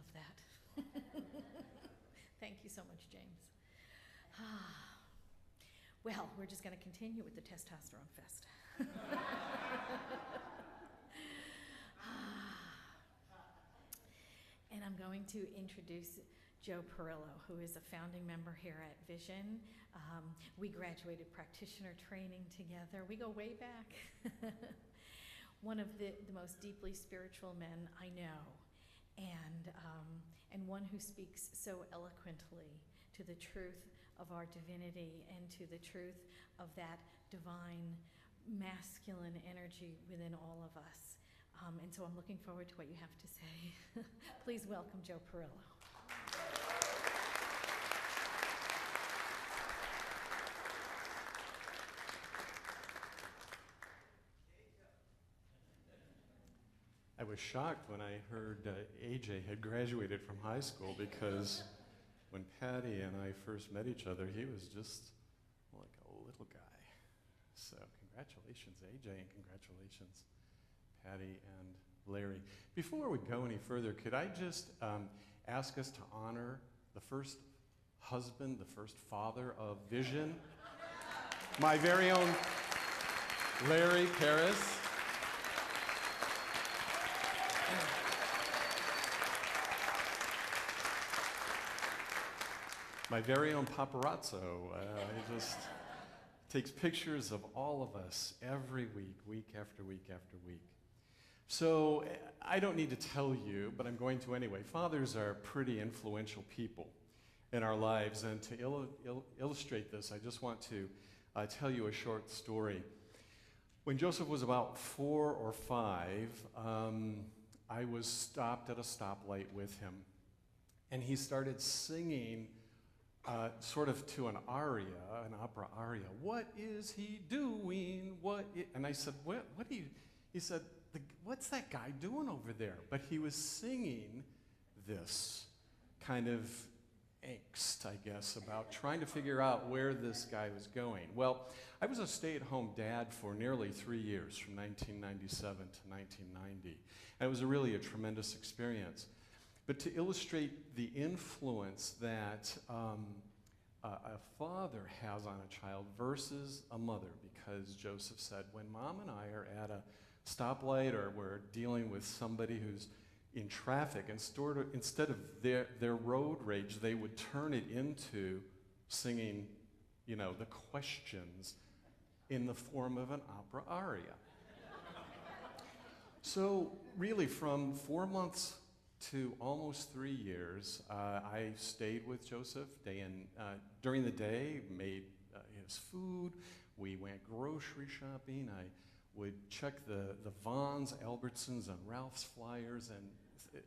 love that. Thank you so much, James. Well, we're just going to continue with the testosterone fest. And I'm going to introduce Joe Pirrello, who is a founding member here at Vision. We graduated practitioner training together. We go way back. One of the most deeply spiritual men I know, and one who speaks so eloquently to the truth of our divinity and to the truth of that divine masculine energy within all of us. And so I'm looking forward to what you have to say. Please welcome Joe Pirrello. I was shocked when I heard AJ had graduated from high school, because when Patty and I first met each other, he was just like a little guy. So congratulations, AJ, and congratulations, Patty and Larry. Before we go any further, could I just ask us to honor the first husband, the first father of Vision, my very own Larry Paris. My very own paparazzo. He just takes pictures of all of us every week, week after week after week. So I don't need to tell you, but I'm going to anyway. Fathers are pretty influential people in our lives, and to illustrate this, I just want to tell you a short story. When Joseph was about 4 or 5, I was stopped at a stoplight with him, and he started singing sort of to an aria, an opera aria. What is he doing? And I said, what are you? He said, what's that guy doing over there? But he was singing this kind of angst, I guess, about trying to figure out where this guy was going. Well, I was a stay-at-home dad for nearly 3 years, from 1997 to 1990. And it was really a tremendous experience. But to illustrate the influence that a father has on a child versus a mother, because Joseph said, when Mom and I are at a stoplight or we're dealing with somebody who's in traffic, instead of their road rage, they would turn it into singing, the questions in the form of an opera aria. So really, from 4 months to almost 3 years, I stayed with Joseph during the day, made his food. We went grocery shopping. I would check the Vons, Albertsons, and Ralph's flyers, and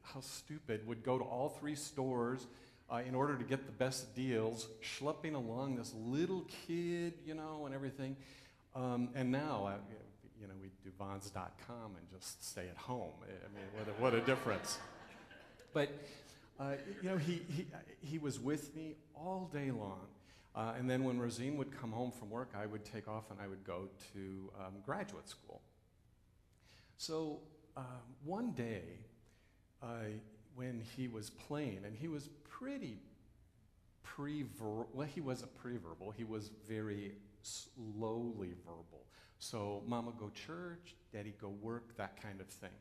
how stupid, would go to all 3 stores in order to get the best deals, schlepping along this little kid, and everything. And now, we do Vons.com and just stay at home. I mean, what a difference. But, he was with me all day long. And then when Rosine would come home from work, I would take off and I would go to graduate school. So one day, when he was playing, and he was pretty he wasn't pre-verbal, he was very slowly verbal. So Mama go church, Daddy go work, that kind of thing.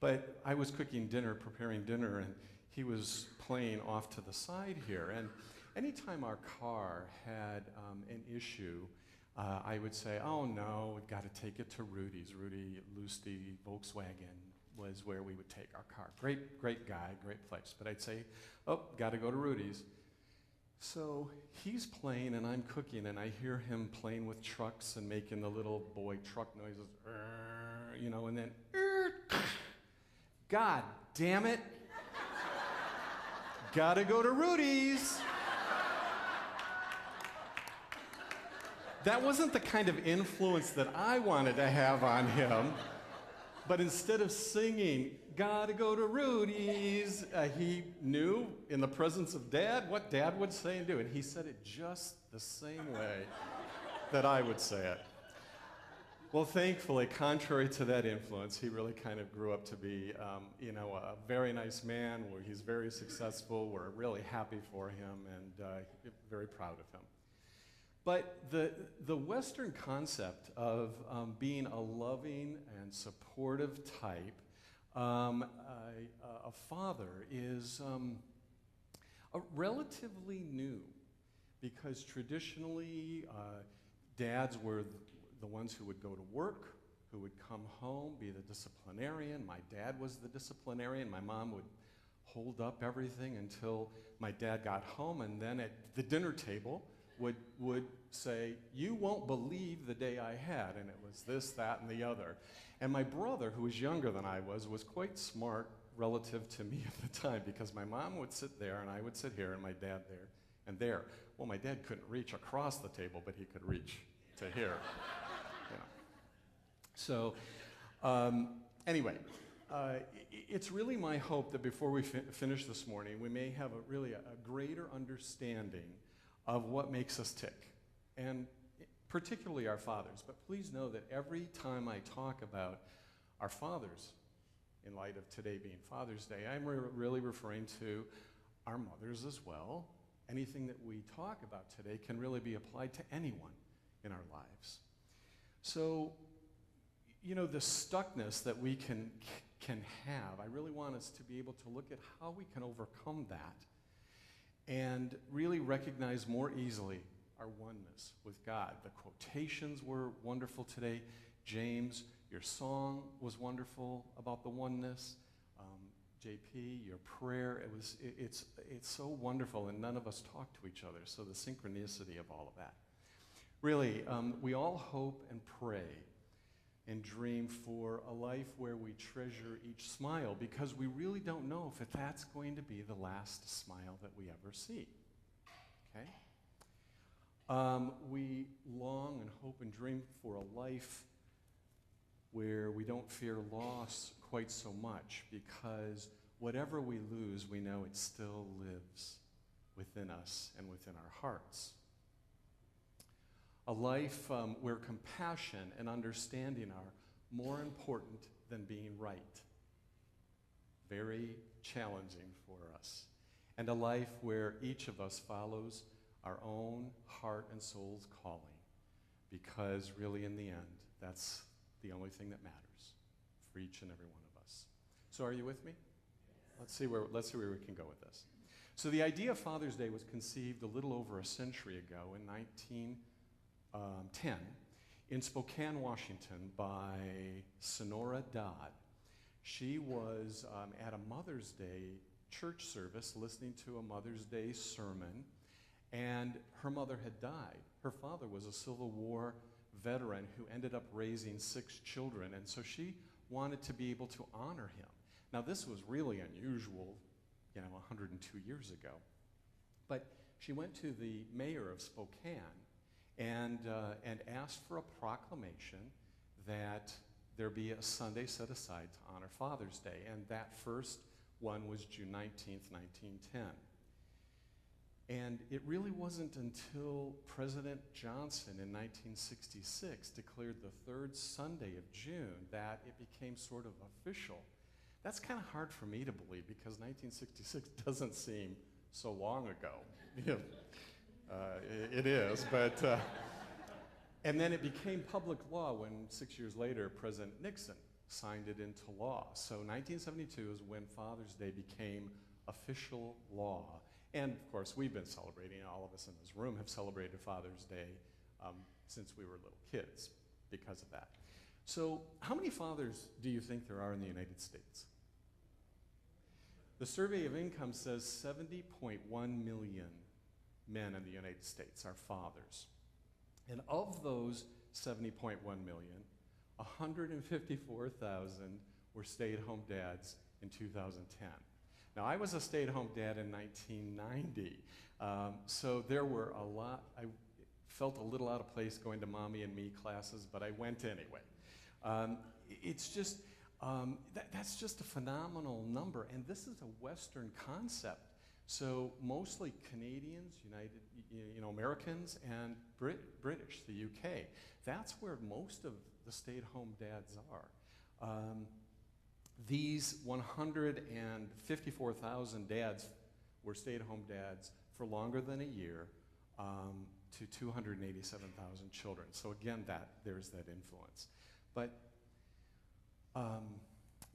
But I was cooking dinner, preparing dinner, and he was playing off to the side here. And anytime our car had an issue, I would say, oh no, we've got to take it to Rudy's. Rudy Lusty Volkswagen was where we would take our car. Great guy, great place. But I'd say, oh, got to go to Rudy's. So he's playing and I'm cooking, and I hear him playing with trucks and making the little boy truck noises, and then, God damn it, gotta go to Rudy's. That wasn't the kind of influence that I wanted to have on him. But instead of singing, gotta go to Rudy's, he knew in the presence of Dad what Dad would say and do. And he said it just the same way that I would say it. Well, thankfully, contrary to that influence, he really kind of grew up to be, a very nice man. He's very successful. We're really happy for him and very proud of him. But the Western concept of being a loving and supportive type, a father, is relatively new, because traditionally dads were the ones who would go to work, who would come home, be the disciplinarian. My dad was the disciplinarian. My mom would hold up everything until my dad got home, and then at the dinner table would say, "You won't believe the day I had," and it was this, that, and the other. And my brother, who was younger than I was quite smart relative to me at the time, because my mom would sit there, and I would sit here, and my dad there and there. Well, my dad couldn't reach across the table, but he could reach to here. So anyway, it's really my hope that before we finish this morning, we may have a greater understanding of what makes us tick, and particularly our fathers. But please know that every time I talk about our fathers, in light of today being Father's Day, I'm really referring to our mothers as well. Anything that we talk about today can really be applied to anyone in our lives. So, the stuckness that we can have, I really want us to be able to look at how we can overcome that and really recognize more easily our oneness with God. The quotations were wonderful today. James, your song was wonderful about the oneness. JP, your prayer, it's so wonderful, and none of us talk to each other, so the synchronicity of all of that. Really, we all hope and pray and dream for a life where we treasure each smile, because we really don't know if that's going to be the last smile that we ever see. Okay? We long and hope and dream for a life where we don't fear loss quite so much, because whatever we lose, we know it still lives within us and within our hearts. A life where compassion and understanding are more important than being right. Very challenging for us. And a life where each of us follows our own heart and soul's calling, because really in the end, that's the only thing that matters for each and every one of us. So are you with me? Let's see where we can go with this. So the idea of Father's Day was conceived a little over a century ago in 1910 in Spokane, Washington, by Sonora Dodd. She was at a Mother's Day church service listening to a Mother's Day sermon, and her mother had died. Her father was a Civil War veteran who ended up raising 6 children, and so she wanted to be able to honor him. Now, this was really unusual, 102 years ago. But she went to the mayor of Spokane and asked for a proclamation that there be a Sunday set aside to honor Father's Day, and that first one was June 19th, 1910. And it really wasn't until President Johnson in 1966 declared the 3rd Sunday of June that it became sort of official. That's kind of hard for me to believe, because 1966 doesn't seem so long ago. It is, but... and then it became public law when 6 years later President Nixon signed it into law. So 1972 is when Father's Day became official law. And of course, we've been celebrating, all of us in this room have celebrated Father's Day since we were little kids because of that. So how many fathers do you think there are in the United States? The survey of income says 70.1 million men in the United States are fathers. And of those 70.1 million, 154,000 were stay-at-home dads in 2010. Now, I was a stay-at-home dad in 1990, so there were a lot. I felt a little out of place going to Mommy and Me classes, but I went anyway. It's just, that's just a phenomenal number, and this is a Western concept. So mostly Canadians, Americans, and British, the UK. That's where most of the the stay-at-home dads are. These 154,000 dads were stay-at-home dads for longer than a year, to 287,000 children. So again, there's that influence. But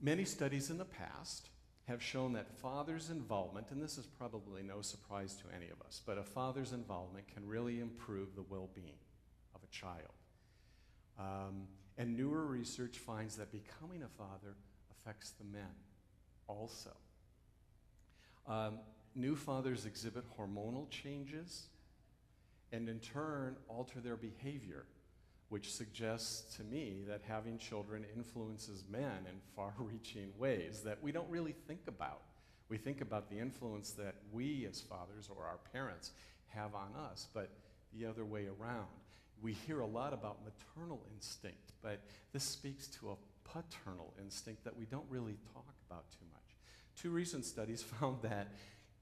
many studies in the past have shown that father's involvement, and this is probably no surprise to any of us, but a father's involvement can really improve the well-being of a child. And newer research finds that becoming a father affects the men also. New fathers exhibit hormonal changes and in turn alter their behavior, which suggests to me that having children influences men in far-reaching ways that we don't really think about. We think about the influence that we as fathers or our parents have on us, but the other way around. We hear a lot about maternal instinct, but this speaks to a paternal instinct that we don't really talk about too much. 2 recent studies found that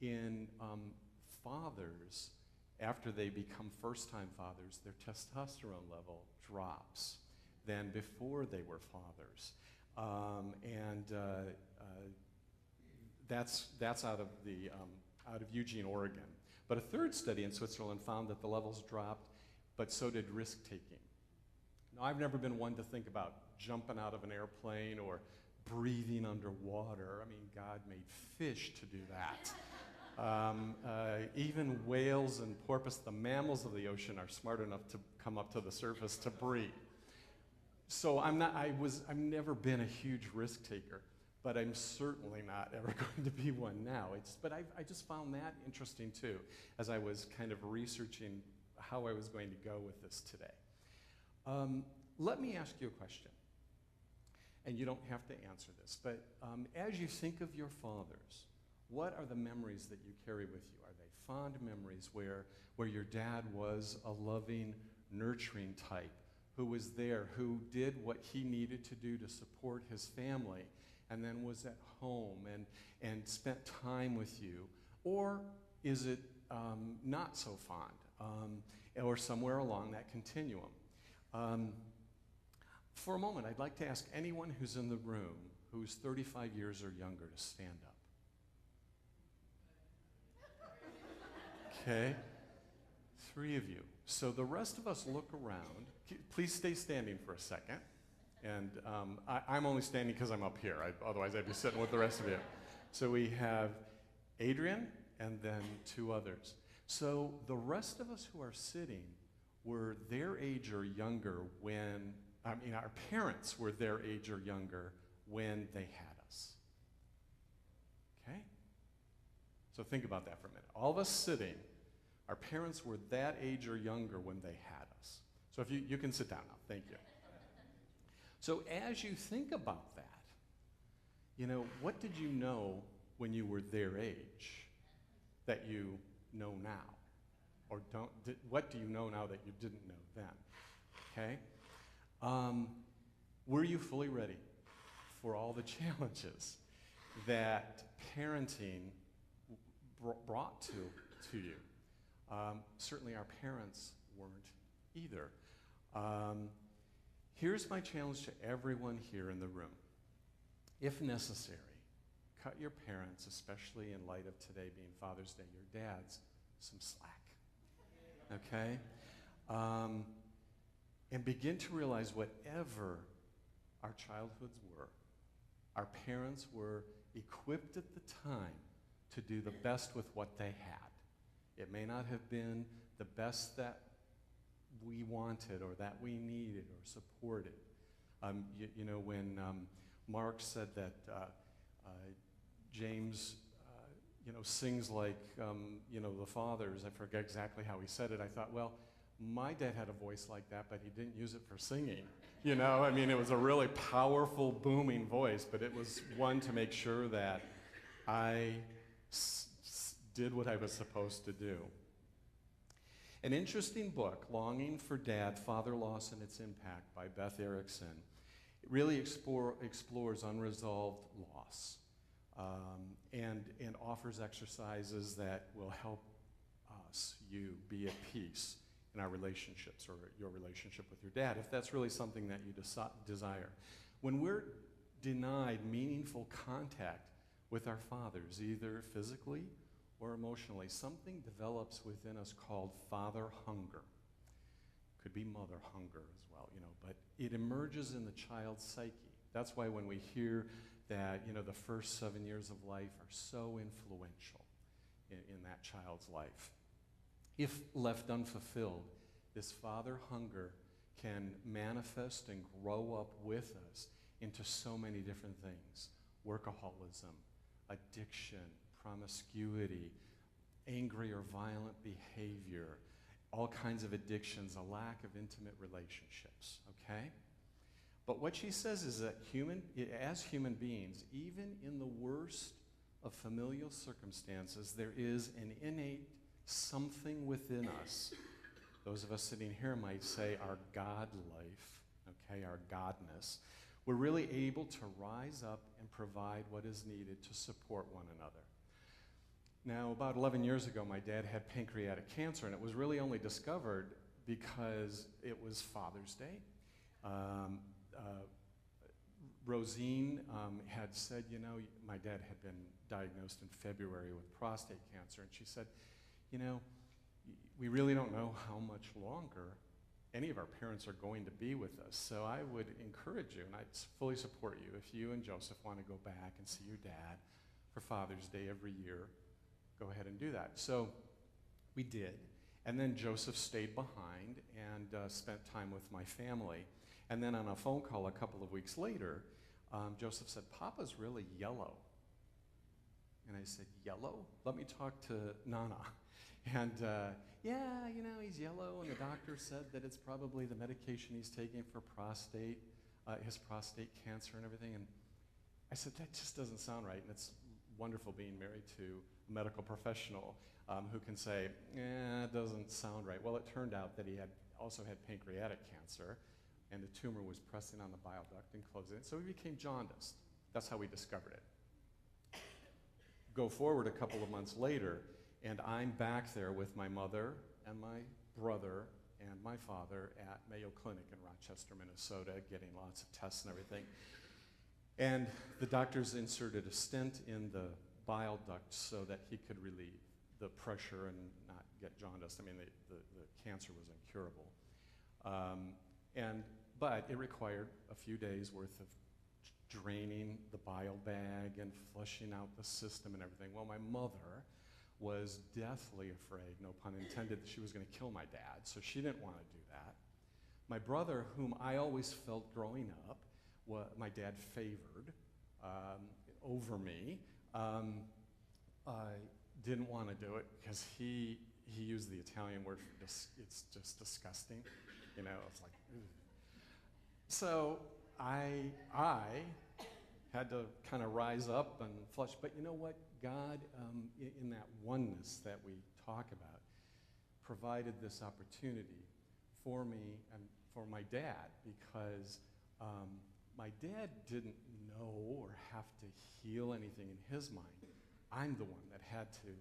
in fathers, after they become first-time fathers, their testosterone level drops than before they were fathers. That's out of Eugene, Oregon. But a 3rd study in Switzerland found that the levels dropped, but so did risk-taking. Now, I've never been one to think about jumping out of an airplane or breathing underwater. I mean, God made fish to do that. Even whales and porpoise, the mammals of the ocean, are smart enough to come up to the surface to breathe. So I've never been a huge risk taker, but I'm certainly not ever going to be one now. But I just found that interesting too, as I was kind of researching how I was going to go with this today. Let me ask you a question, and you don't have to answer this, but as you think of your fathers, what are the memories that you carry with you? Are they fond memories where your dad was a loving, nurturing type, who was there, who did what he needed to do to support his family, and then was at home and spent time with you? Or is it not so fond, or somewhere along that continuum? For a moment, I'd like to ask anyone who's in the room who's 35 years or younger to stand up. Okay, 3 of you. So the rest of us look around. Please stay standing for a second. And I'm only standing because I'm up here. Otherwise, I'd be sitting with the rest of you. So we have Adrian and then 2 others. So the rest of us who are sitting were their age or younger when, our parents were their age or younger when they had us. Okay? So think about that for a minute. All of us sitting, our parents were that age or younger when they had us. So if you can sit down now, thank you. So as you think about that, what did you know when you were their age that you know now? Or what do you know now that you didn't know then? Okay? Were you fully ready for all the challenges that parenting brought to you? Certainly our parents weren't either. Here's my challenge to everyone here in the room. If necessary, cut your parents, especially in light of today being Father's Day, your dads, some slack. Okay? And begin to realize whatever our childhoods were, our parents were equipped at the time to do the best with what they had. It may not have been the best that we wanted or that we needed or supported. When Mark said that James sings like the fathers, I forget exactly how he said it. I thought, well, my dad had a voice like that, but he didn't use it for singing. It was a really powerful, booming voice, but it was one to make sure that I did what I was supposed to do. An interesting book, Longing for Dad, Father Loss and Its Impact by Beth Erickson, it really explores unresolved loss and offers exercises that will help you be at peace in our relationships or your relationship with your dad, if that's really something that you desire. When we're denied meaningful contact with our fathers, either physically or emotionally, something develops within us called father hunger. Could be mother hunger as well, but it emerges in the child's psyche. That's why when we hear that, the first 7 years of life are so influential in that child's life. If left unfulfilled, this father hunger can manifest and grow up with us into so many different things. Workaholism, addiction, promiscuity, angry or violent behavior, all kinds of addictions, a lack of intimate relationships, okay? But what she says is that as human beings, even in the worst of familial circumstances, there is an innate something within us. Those of us sitting here might say our God life, okay, our Godness. We're really able to rise up and provide what is needed to support one another. Now, about 11 years ago, my dad had pancreatic cancer, and it was really only discovered because it was Father's Day. Rosine had said, my dad had been diagnosed in February with prostate cancer, and she said, we really don't know how much longer any of our parents are going to be with us. So I would encourage you, and I fully support you, if you and Joseph want to go back and see your dad for Father's Day every year, go ahead and do that. So we did. And then Joseph stayed behind and spent time with my family. And then on a phone call a couple of weeks later, Joseph said, Papa's really yellow. And I said, yellow? Let me talk to Nana. And yeah, he's yellow, and the doctor said that it's probably the medication he's taking for his prostate cancer and everything. And I said, that just doesn't sound right. And it's wonderful being married to a medical professional who can say, it doesn't sound right. Well, it turned out that he also had pancreatic cancer, and the tumor was pressing on the bile duct and closing it, so he became jaundiced. That's how we discovered it. Go forward a couple of months later, and I'm back there with my mother and my brother and my father at Mayo Clinic in Rochester, Minnesota, getting lots of tests and everything. And the doctors inserted a stent in the bile duct so that he could relieve the pressure and not get jaundiced. I mean, the cancer was incurable. But it required a few days worth of draining the bile bag and flushing out the system and everything. Well, my mother was deathly afraid, no pun intended, that she was going to kill my dad, so she didn't want to do that. My brother, whom I always felt growing up, my dad favored over me, didn't want to do it because he used the Italian word for it's just disgusting. It's like, ugh. So I had to kind of rise up and flush. But you know what? God, in that oneness that we talk about, provided this opportunity for me and for my dad, because my dad didn't know or have to heal anything in his mind. I'm the one that had to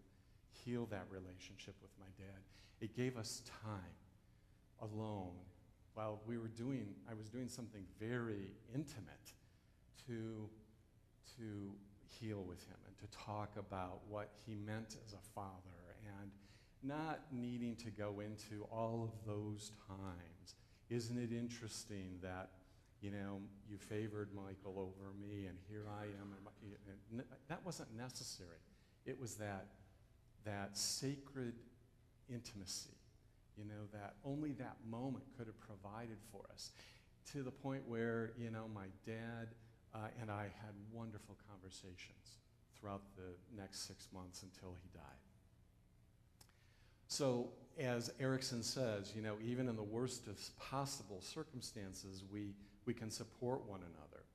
heal that relationship with my dad. It gave us time alone while I was doing something very intimate to heal with him and to talk about what he meant as a father, and not needing to go into all of those times. Isn't it interesting that, you favored Michael over me, and here I am. That wasn't necessary. It was that sacred intimacy, that only that moment could have provided for us, to the point where, my dad and I had wonderful conversations throughout the next 6 months until he died. So, as Erickson says, even in the worst of possible circumstances, we can support one another.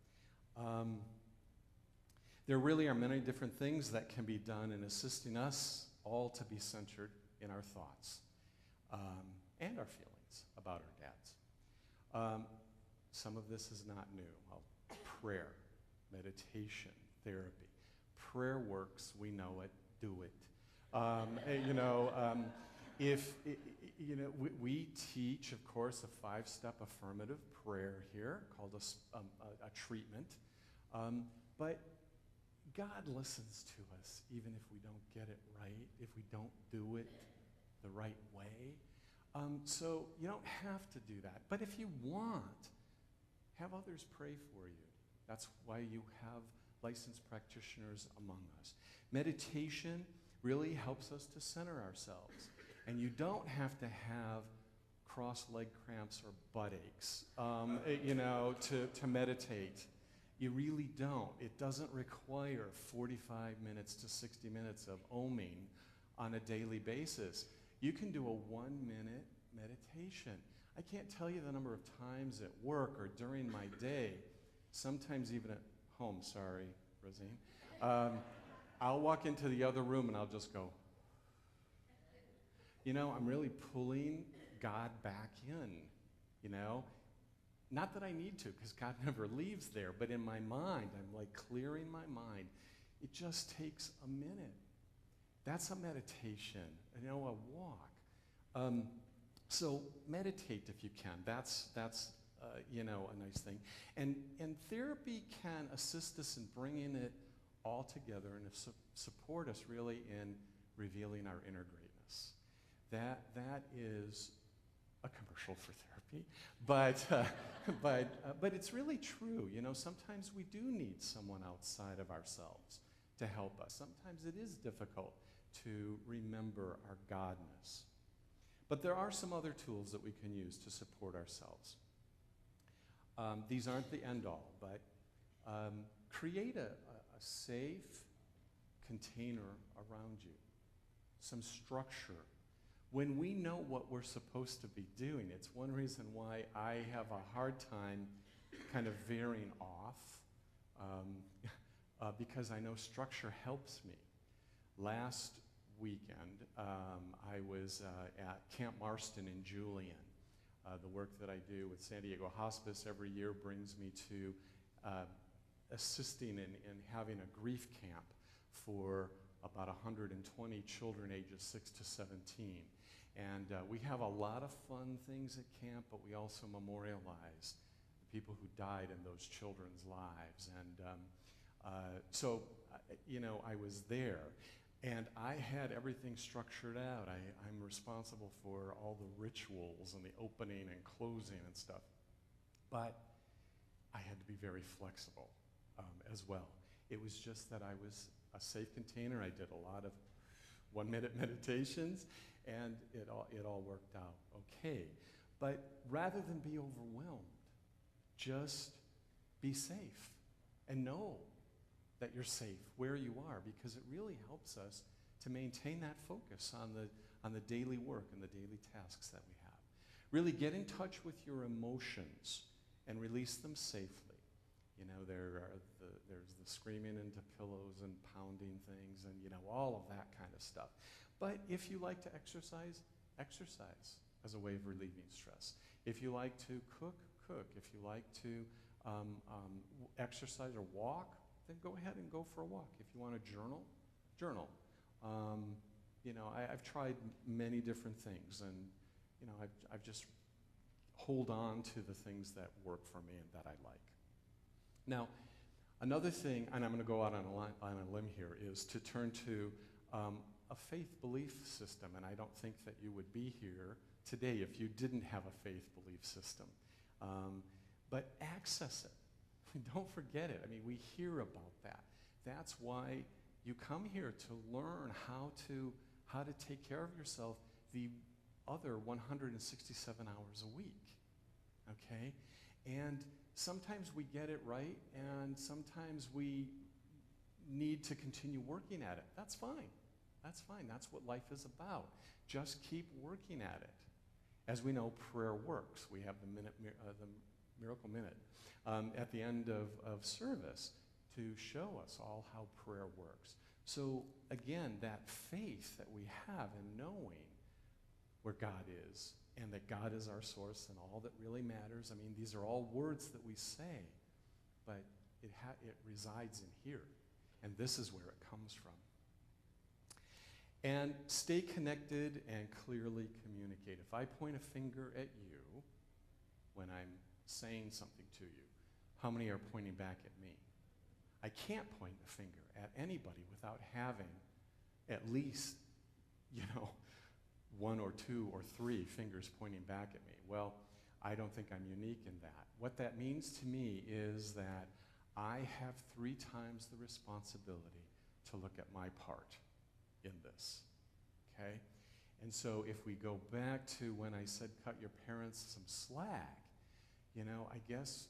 There really are many different things that can be done in assisting us all to be centered in our thoughts and our feelings about our dads. Some of this is not new. Prayer, meditation, therapy. Prayer works, we know it, do it. we teach, of course, a 5-step affirmative prayer here called a treatment. But God listens to us even if we don't get it right, if we don't do it the right way. So you don't have to do that. But if you want, have others pray for you. That's why you have licensed practitioners among us. Meditation really helps us to center ourselves. And you don't have to have cross-leg cramps or butt aches, to meditate. You really don't. It doesn't require 45 minutes to 60 minutes of oming on a daily basis. You can do a 1-minute meditation. I can't tell you the number of times at work or during my day, sometimes even at home, sorry, Rosine, I'll walk into the other room and I'll just go, I'm really pulling God back in, Not that I need to, because God never leaves there, but in my mind, I'm like clearing my mind. It just takes a minute. That's a meditation, a walk. So meditate if you can. That's a nice thing. And therapy can assist us in bringing it all together and support us really in revealing our inner greatness. That is a commercial for therapy, but it's really true. Sometimes we do need someone outside of ourselves to help us. Sometimes it is difficult to remember our godness. But there are some other tools that we can use to support ourselves. These aren't the end-all, but create a safe container around you, some structure. When we know what we're supposed to be doing, it's one reason why I have a hard time kind of veering off, because I know structure helps me. Last weekend, I was at Camp Marston in Julian. The work that I do with San Diego Hospice every year brings me to assisting in having a grief camp for about 120 children ages 6 to 17. And we have a lot of fun things at camp, but we also memorialize the people who died in those children's lives. And so I was there. And I had everything structured out. I'm responsible for all the rituals and the opening and closing and stuff. But I had to be very flexible as well. It was just that I was a safe container. I did a lot of 1-minute meditations, and it all worked out okay. But rather than be overwhelmed, just be safe and know that you're safe where you are, because it really helps us to maintain that focus on the daily work and the daily tasks that we have. Really get in touch with your emotions and release them safely. There's the screaming into pillows and pounding things and all of that kind of stuff. But if you like to exercise as a way of relieving stress. If you like to cook. If you like to exercise or walk, then go ahead and go for a walk. If you want to journal. I've tried many different things, and I've just hold on to the things that work for me and that I like. Now, another thing, and I'm going to go out on a limb here, is to turn to a faith belief system, and I don't think that you would be here today if you didn't have a faith belief system. But access it. Don't forget it. I mean, we hear about that. That's why you come here, to learn how to take care of yourself the other 167 hours a week. Okay? And sometimes we get it right, and sometimes we need to continue working at it. That's fine. That's fine. That's what life is about. Just keep working at it. As we know, prayer works. We have the Miracle Minute at the end of service to show us all how prayer works. So again, that faith that we have in knowing where God is, and that God is our source and all that really matters. I mean, these are all words that we say, but it resides in here, and this is where it comes from. And stay connected and clearly communicate. If I point a finger at you when I'm saying something to you, how many are pointing back at me? I can't point a finger at anybody without having at least, one or two or three fingers pointing back at me. Well, I don't think I'm unique in that. What that means to me is that I have 3 times the responsibility to look at my part in this, okay? And so if we go back to when I said cut your parents some slack, I guess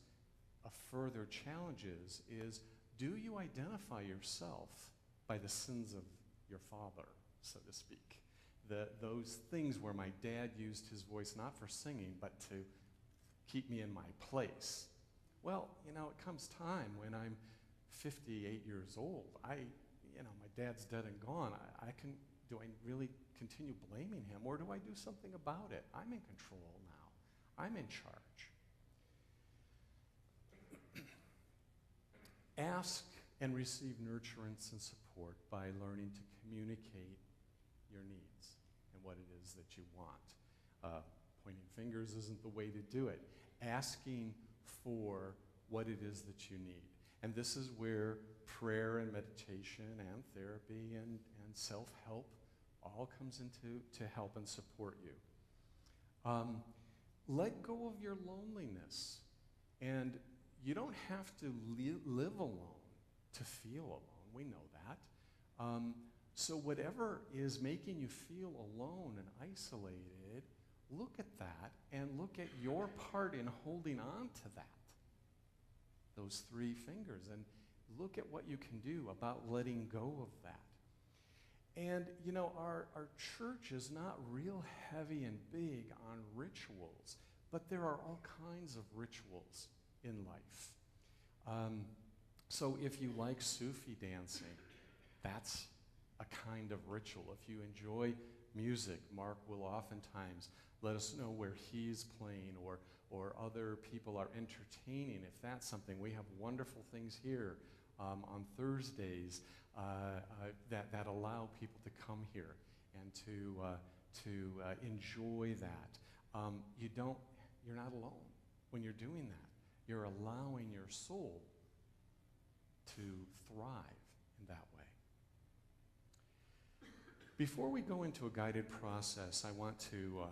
a further challenge is do you identify yourself by the sins of your father, so to speak? Those things where my dad used his voice not for singing, but to keep me in my place. Well, it comes time when I'm 58 years old. My dad's dead and gone. Do I really continue blaming him, or do I do something about it? I'm in control now. I'm in charge. Ask and receive nurturance and support by learning to communicate your needs and what it is that you want. Pointing fingers isn't the way to do it. Asking for what it is that you need. And this is where prayer and meditation and therapy and self-help all comes into to help and support you. Let go of your loneliness. And you don't have to live alone to feel alone. We know that. So whatever is making you feel alone and isolated, look at that and look at your part in holding on to that. Those 3 fingers, and look at what you can do about letting go of that. And our church is not real heavy and big on rituals, but there are all kinds of rituals in life. So if you like Sufi dancing, that's a kind of ritual. If you enjoy music, Mark will oftentimes let us know where he's playing or other people are entertaining. If that's something, we have wonderful things here on Thursdays that allow people to come here and to enjoy that. You're not alone when you're doing that. You're allowing your soul to thrive in that way. Before we go into a guided process, I want to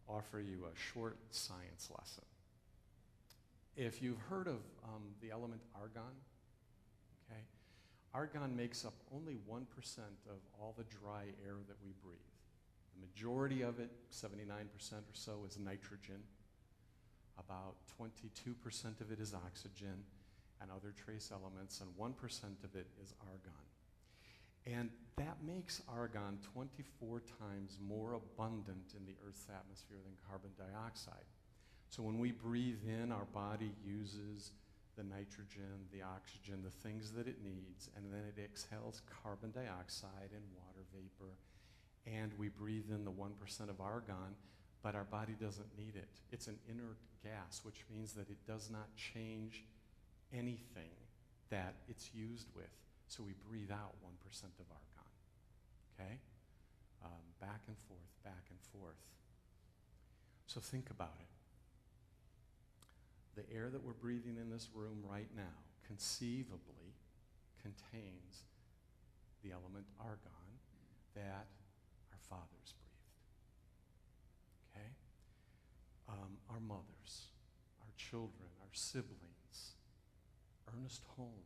offer you a short science lesson. If you've heard of the element argon, okay, argon makes up only 1% of all the dry air that we breathe. The majority of it, 79% or so, is nitrogen. About 22% of it is oxygen and other trace elements, and 1% of it is argon. And that makes argon 24 times more abundant in the Earth's atmosphere than carbon dioxide. So when we breathe in, our body uses the nitrogen, the oxygen, the things that it needs, and then it exhales carbon dioxide and water vapor, and we breathe in the 1% of argon, but our body doesn't need it. It's an inert gas, which means that it does not change anything that it's used with. So we breathe out 1% of argon, okay? Back and forth, back and forth. So think about it. The air that we're breathing in this room right now conceivably contains the element argon that our fathers breathed, okay? Our mothers, our children, our siblings, Ernest Holmes,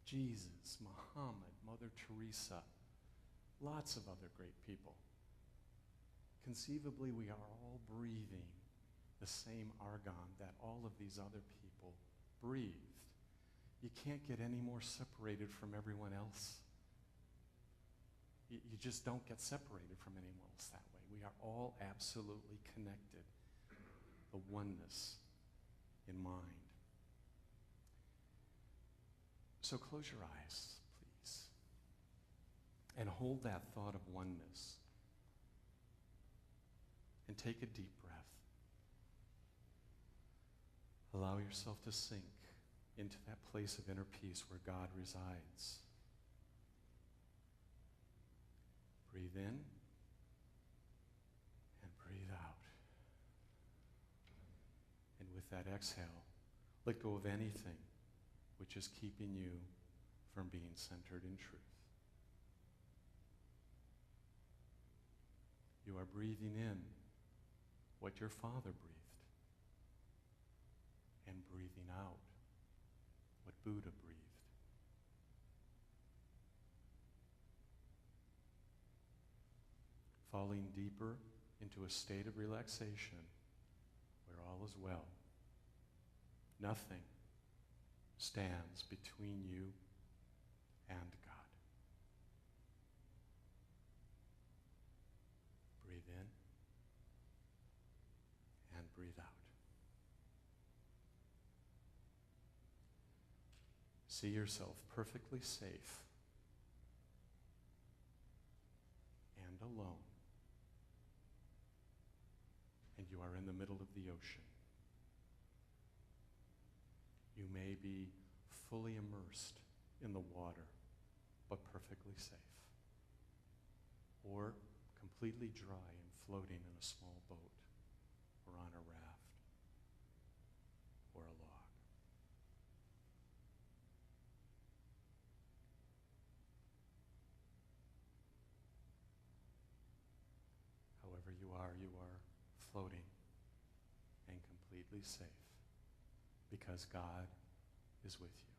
Jesus, Muhammad, Mother Teresa, lots of other great people. Conceivably, we are all breathing the same argon that all of these other people breathed. You can't get any more separated from everyone else. You just don't get separated from anyone else that way. We are all absolutely connected. The oneness in mind. So close your eyes, please, and hold that thought of oneness. And take a deep breath. Allow yourself to sink into that place of inner peace where God resides. Breathe in and breathe out. And with that exhale, let go of anything which is keeping you from being centered in truth. You are breathing in what your Father breathed, and breathing out what Buddha breathed. Falling deeper into a state of relaxation where all is well. Nothing stands between you and God. Breathe in and breathe out. See yourself perfectly safe and alone. And you are in the middle of the ocean. You may be fully immersed in the water, but perfectly safe. Or completely dry and floating in a small boat, or on a raft, or a log. However you are floating and completely safe, because God is with you.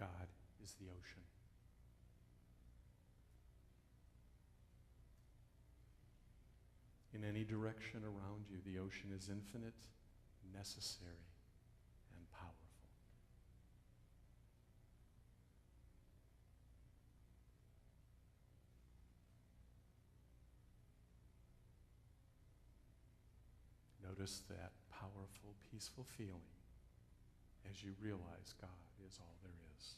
God is the ocean. In any direction around you, the ocean is infinite, necessary, and powerful. Notice that powerful, peaceful feeling as you realize God is all there is.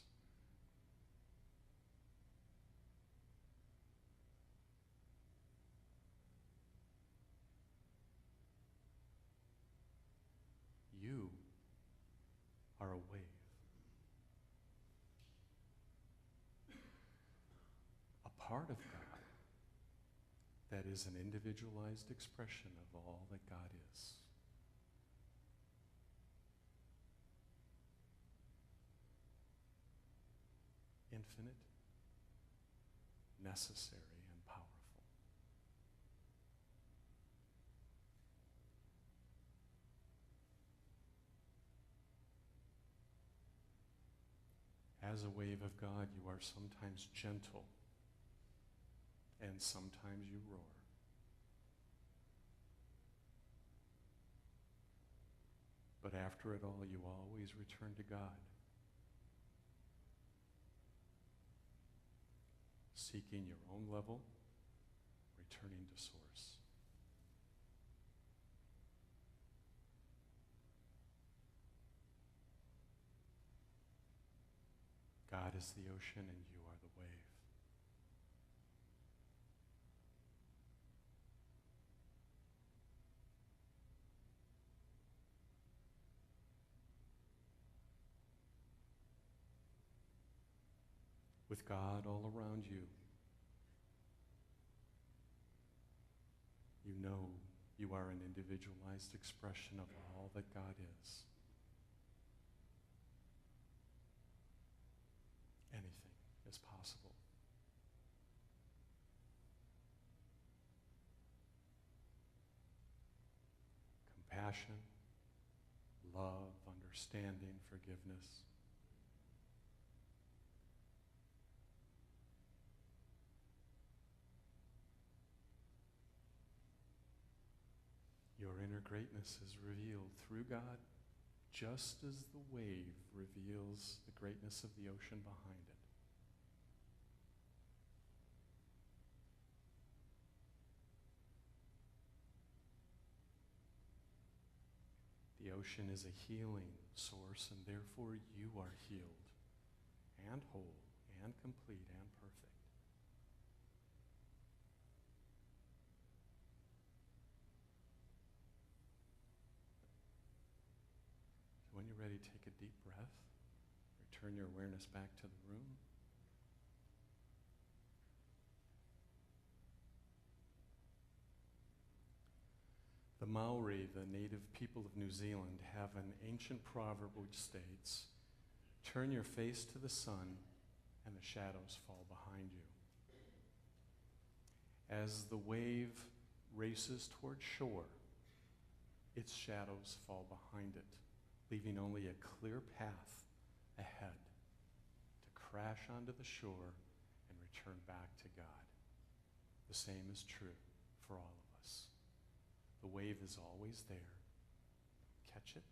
You are a wave. A part of God that is an individualized expression of all that God is. Infinite, necessary, and powerful. As a wave of God, you are sometimes gentle, and sometimes you roar. But after it all, you always return to God, seeking your own level, returning to source. God is the ocean and you are the wave. With God all around you, you know you are an individualized expression of all that God is. Anything is possible. Compassion, love, understanding, forgiveness. Your inner greatness is revealed through God, just as the wave reveals the greatness of the ocean behind it. The ocean is a healing source, and therefore you are healed and whole and complete and perfect. When you're ready, take a deep breath. Return your awareness back to the room. The Maori, the native people of New Zealand, have an ancient proverb which states, "Turn your face to the sun and the shadows fall behind you." As the wave races toward shore, its shadows fall behind it, leaving only a clear path ahead to crash onto the shore and return back to God. The same is true for all of us. The wave is always there. Catch it